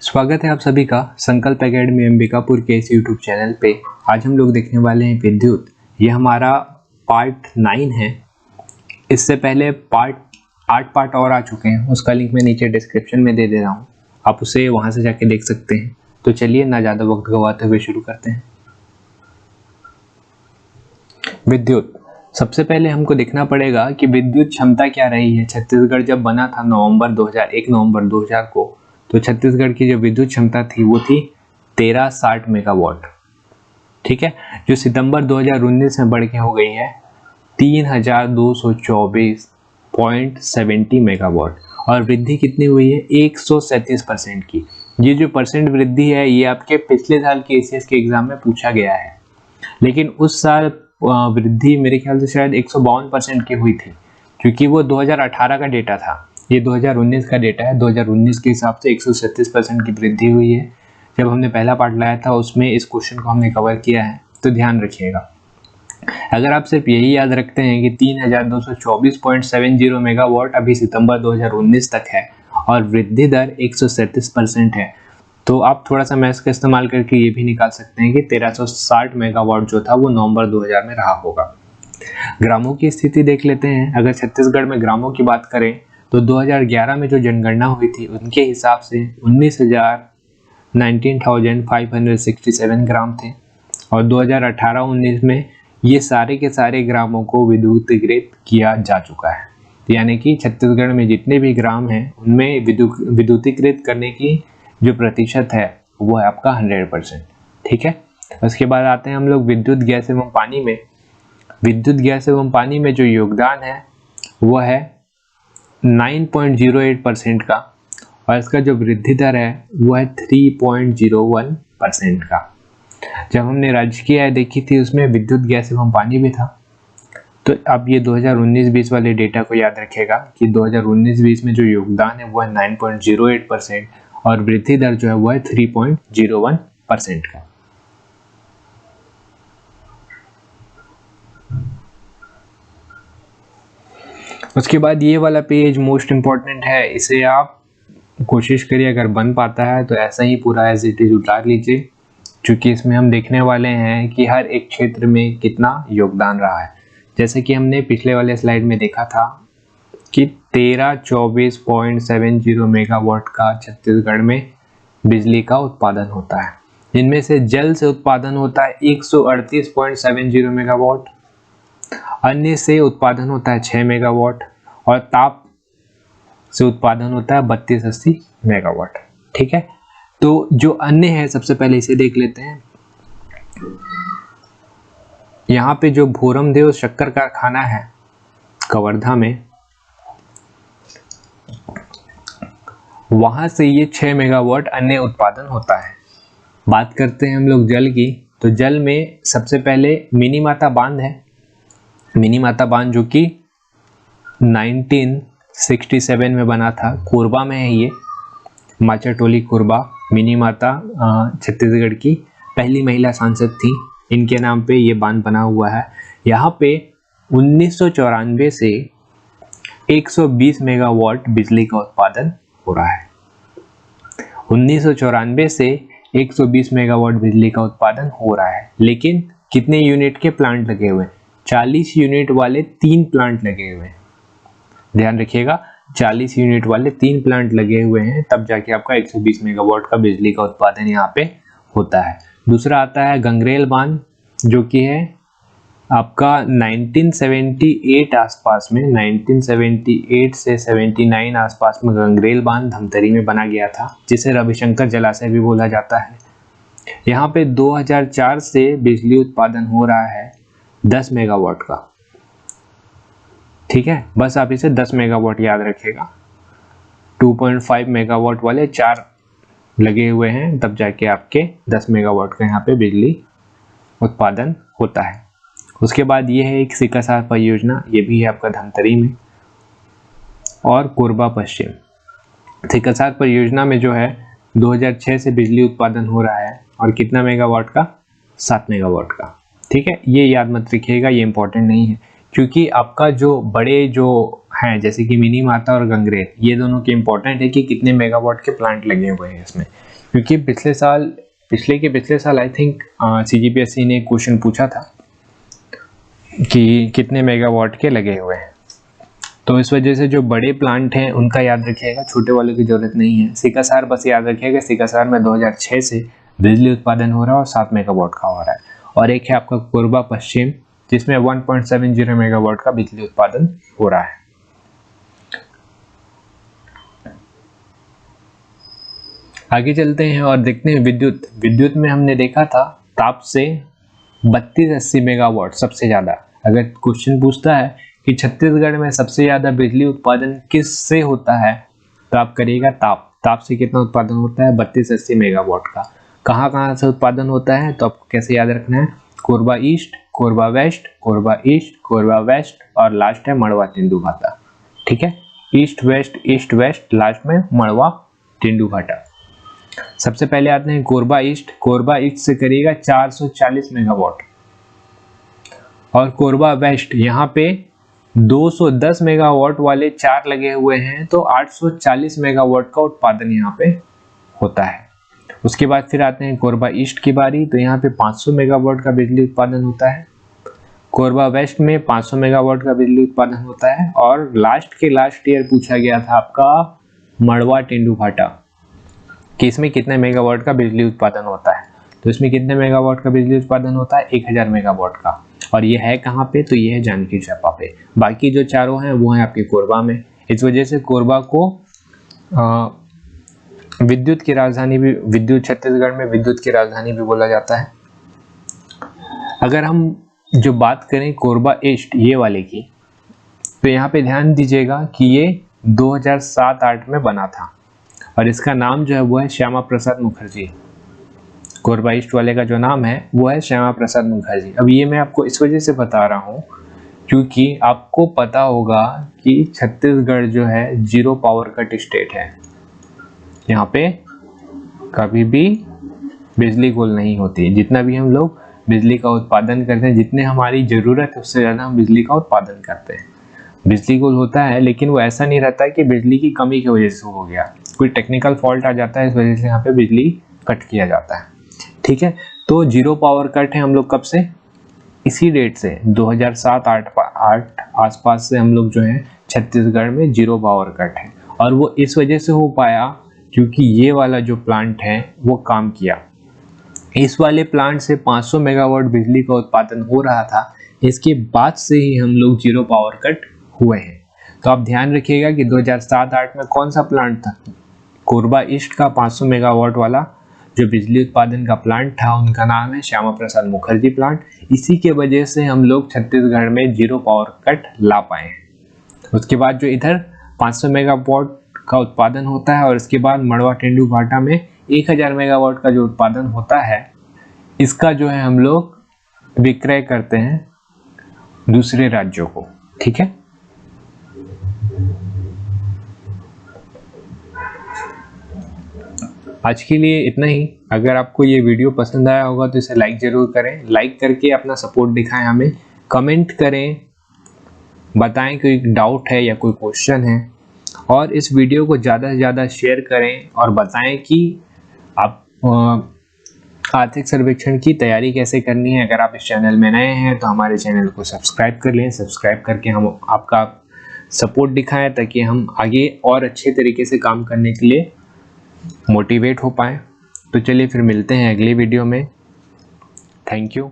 स्वागत है आप सभी का संकल्प एकेडमी अंबिकापुर के इस यूट्यूब चैनल पे। आज हम लोग देखने वाले हैं विद्युत। ये हमारा पार्ट 9 है। इससे पहले पार्ट 8 और आ चुके हैं, उसका लिंक मैं नीचे डिस्क्रिप्शन में दे दे रहा हूँ, आप उसे वहाँ से जाके देख सकते हैं। तो चलिए ना ज़्यादा वक्त गवाते हुए शुरू करते हैं। विद्युत, सबसे पहले हमको देखना पड़ेगा कि विद्युत क्षमता क्या रही है। छत्तीसगढ़ जब बना था नवंबर 2000 को, तो छत्तीसगढ़ की जो विद्युत क्षमता थी वो थी 1360 मेगावाट। ठीक है, जो सितंबर 2019 में बढ़ के हो गई है 3224.70 मेगावाट। और वृद्धि कितनी हुई है? 137% की। ये जो परसेंट वृद्धि है ये आपके पिछले साल के एसीएस के एग्जाम में पूछा गया है, लेकिन उस साल वृद्धि मेरे ख्याल से शायद 152% की हुई थी, क्योंकि वो 2018 का डेटा था। ये 2019 का डेटा है। 2019 के हिसाब से 137% की वृद्धि हुई है। जब हमने पहला पार्ट लाया था उसमें इस क्वेश्चन को हमने कवर किया है, तो ध्यान रखिएगा। अगर आप सिर्फ यही याद रखते हैं कि 3224.70 मेगावाट अभी सितंबर 2019 तक है और वृद्धि दर 137% है, तो आप थोड़ा सा मैथ्स का इस्तेमाल करके ये भी निकाल सकते हैं कि 1360 मेगावाट जो था वो नवंबर 2000 में रहा होगा। ग्रामों की स्थिति देख लेते हैं। अगर छत्तीसगढ़ में ग्रामों की बात करें तो 2011 में जो जनगणना हुई थी उनके हिसाब से 19,567 ग्राम थे, और 2018-19 में ये सारे के सारे ग्रामों को विद्युतीकृत किया जा चुका है। यानी कि छत्तीसगढ़ में जितने भी ग्राम हैं उनमें विद्युतीकृत करने की जो प्रतिशत है वो है आपका 100%। ठीक है, उसके बाद आते हैं हम लोग विद्युत गैस एवं पानी में। विद्युत गैस एवं पानी में जो योगदान है वो है 9.08% का, और इसका जो वृद्धि दर है वो है 3.01% का। जब हमने राजकीय आय देखी थी उसमें विद्युत गैस एवं पानी भी था। तो अब ये 2019-20 वाले डेटा को याद रखिएगा कि 2019-20 में जो योगदान है वो है 9.08% और वृद्धि दर जो है वो है 3.01% का। उसके बाद ये वाला पेज मोस्ट इम्पॉर्टेंट है, इसे आप कोशिश करिए अगर बन पाता है तो ऐसा ही पूरा एज इट इज उतार लीजिए, क्योंकि इसमें हम देखने वाले हैं कि हर एक क्षेत्र में कितना योगदान रहा है। जैसे कि हमने पिछले वाले स्लाइड में देखा था कि 1324.70 मेगावाट का छत्तीसगढ़ में बिजली का उत्पादन होता है, जिनमें से जल से उत्पादन होता है 138.70 मेगावाट, अन्य से उत्पादन होता है 6 मेगावाट, और ताप से उत्पादन होता है 3280 मेगावाट। ठीक है, तो जो अन्य है सबसे पहले इसे देख लेते हैं। यहाँ पे जो भोरमदेव शक्कर कारखाना है कवर्धा में, वहां से ये 6 मेगावाट अन्य उत्पादन होता है। बात करते हैं हम लोग जल की, तो जल में सबसे पहले मिनीमाता बांध है। मिनीमाता बांध जो कि 1967 में बना था, कोरबा में है ये, माचाटोली कोरबा। मिनीमाता छत्तीसगढ़ की पहली महिला सांसद थी, इनके नाम पे ये बांध बना हुआ है। यहाँ पे 1994 से 120 मेगावाट बिजली का उत्पादन हो रहा है। 1994 से 120 मेगावाट बिजली का उत्पादन हो रहा है, लेकिन कितने यूनिट के प्लांट लगे हुए हैं? 40 यूनिट वाले 3 प्लांट लगे हुए हैं। ध्यान रखिएगा, 40 यूनिट वाले 3 प्लांट लगे हुए हैं, तब जाके आपका 120 मेगावाट का बिजली का उत्पादन यहाँ पे होता है। दूसरा आता है गंगरेल बांध, जो कि है आपका 1978 आसपास में, 1978 से 79 आसपास में गंगरेल बांध धमतरी में बना गया था, जिसे रविशंकर जलाशय भी बोला जाता है। यहाँ पे 2004 से बिजली उत्पादन हो रहा है 10 मेगावाट का। ठीक है, बस आप इसे 10 मेगावाट याद रखिएगा। 2.5 मेगावाट वाले 4 लगे हुए हैं, तब जाके आपके 10 मेगावाट का यहाँ पे बिजली उत्पादन होता है। उसके बाद ये है एक सिकासार परियोजना, ये भी है आपका धमतरी में, और कोरबा पश्चिम। सिकासार परियोजना में जो है 2006 से बिजली उत्पादन हो रहा है, और कितना मेगावाट का? 7 मेगावाट का। ठीक है, ये याद मत रखिएगा, ये इंपॉर्टेंट नहीं है, क्योंकि आपका जो बड़े जो हैं जैसे कि मिनीमाता और गंगरेल, ये दोनों के इंपॉर्टेंट है कि कितने मेगावाट के प्लांट लगे हुए हैं इसमें। क्योंकि पिछले साल आई थिंक CGPSC ने क्वेश्चन पूछा था कि कितने मेगावाट के लगे हुए हैं, तो इस वजह से जो बड़े प्लांट हैं उनका याद रखिएगा, छोटे वालों की जरूरत नहीं है। सिकासार बस याद रखिएगा, सिकासार में 2006 से बिजली उत्पादन हो रहा है और 7 मेगावाट का हो रहा है। और एक है आपका कोरबा पश्चिम, जिसमें 1.70 मेगावाट का बिजली उत्पादन हो रहा है। आगे चलते हैं और देखते हैं विद्युत में हमने देखा था ताप से 3280 मेगावाट सबसे ज्यादा। अगर क्वेश्चन पूछता है कि छत्तीसगढ़ में सबसे ज्यादा बिजली उत्पादन किससे होता है, तो आप करिएगा ताप से कितना उत्पादन होता है, 3280 मेगावाट का। कहाँ से उत्पादन होता है, तो आपको कैसे याद रखना है, Korba east, Korba west, Korba east, Korba west और लास्ट है मड़वा तेंदुभाटा। ठीक है, ईस्ट वेस्ट लास्ट में मड़वा तेंदुभाटा। सबसे पहले आते हैं कोरबा ईस्ट से करिएगा 440 मेगावाट, और कोरबा वेस्ट यहाँ पे 210 मेगावाट वाले 4 लगे हुए हैं, तो 840 मेगावाट का उत्पादन यहाँ पे होता है। उसके बाद फिर आते हैं कोरबा ईस्ट की बारी, तो यहाँ पे 500 मेगावाट का बिजली उत्पादन होता है। कोरबा वेस्ट में 500 मेगावाट का बिजली उत्पादन होता है। और लास्ट ईयर पूछा गया था आपका मड़वा तेंदुभाटा कि इसमें कितने मेगावाट का बिजली उत्पादन होता है, तो इसमें कितने मेगावाट का बिजली उत्पादन होता है, 1000 मेगावाट का। और ये है कहाँ पे, तो ये है जानकी चांपा पे। बाकी जो चारों हैं वो हैं आपके कोरबा में। इस वजह से कोरबा को विद्युत छत्तीसगढ़ में विद्युत की राजधानी भी बोला जाता है। अगर हम जो बात करें कोरबा ईस्ट ये वाले की, तो यहाँ पे ध्यान दीजिएगा कि ये 2007-8 में बना था और इसका नाम जो है वो है श्यामा प्रसाद मुखर्जी। कोरबा ईस्ट वाले का जो नाम है वो है श्यामा प्रसाद मुखर्जी। अब ये मैं आपको इस वजह से बता रहा हूँ क्योंकि आपको पता होगा कि छत्तीसगढ़ जो है 0 पावर कट स्टेट है। यहाँ पे कभी भी बिजली गुल नहीं होती। जितना भी हम लोग बिजली का उत्पादन करते हैं, जितने हमारी जरूरत है उससे ज़्यादा हम बिजली का उत्पादन करते हैं। बिजली गुल होता है, लेकिन वो ऐसा नहीं रहता है कि बिजली की कमी की वजह से हो गया, कोई टेक्निकल फॉल्ट आ जाता है, इस वजह से यहाँ पे बिजली कट किया जाता है। ठीक है, तो 0 पावर कट है हम लोग कब से, इसी डेट से 2007-8 आसपास से हम लोग जो है छत्तीसगढ़ में 0 पावर कट है। और वो इस वजह से हो पाया क्योंकि ये वाला जो प्लांट है वो काम किया। इस वाले प्लांट से 500 मेगावाट बिजली का उत्पादन हो रहा था, इसके बाद से ही हम लोग 0 पावर कट हुए हैं। तो आप ध्यान रखिएगा कि 2007-8 में कौन सा प्लांट था, कोरबा ईस्ट का 500 मेगावाट वाला जो बिजली उत्पादन का प्लांट था, उनका नाम है श्यामा प्रसाद मुखर्जी प्लांट। इसी के वजह से हम लोग छत्तीसगढ़ में 0 पावर कट ला पाए हैं। उसके बाद जो इधर 500 मेगावाट का उत्पादन होता है और इसके बाद मड़वा तेंदुभाटा में 1000 मेगावाट का जो उत्पादन होता है, इसका जो है हम लोग विक्रय करते हैं दूसरे राज्यों को। ठीक है, आज के लिए इतना ही। अगर आपको ये वीडियो पसंद आया होगा तो इसे लाइक जरूर करें, लाइक करके अपना सपोर्ट दिखाएं हमें, कमेंट करें, बताएं कोई डाउट है या कोई क्वेश्चन है, और इस वीडियो को ज़्यादा से ज़्यादा शेयर करें और बताएं कि आप आर्थिक सर्वेक्षण की तैयारी कैसे करनी है। अगर आप इस चैनल में नए हैं तो हमारे चैनल को सब्सक्राइब कर लें, सब्सक्राइब करके हम आपका सपोर्ट दिखाएं ताकि हम आगे और अच्छे तरीके से काम करने के लिए मोटिवेट हो पाएँ। तो चलिए फिर मिलते हैं अगली वीडियो में। Thank you.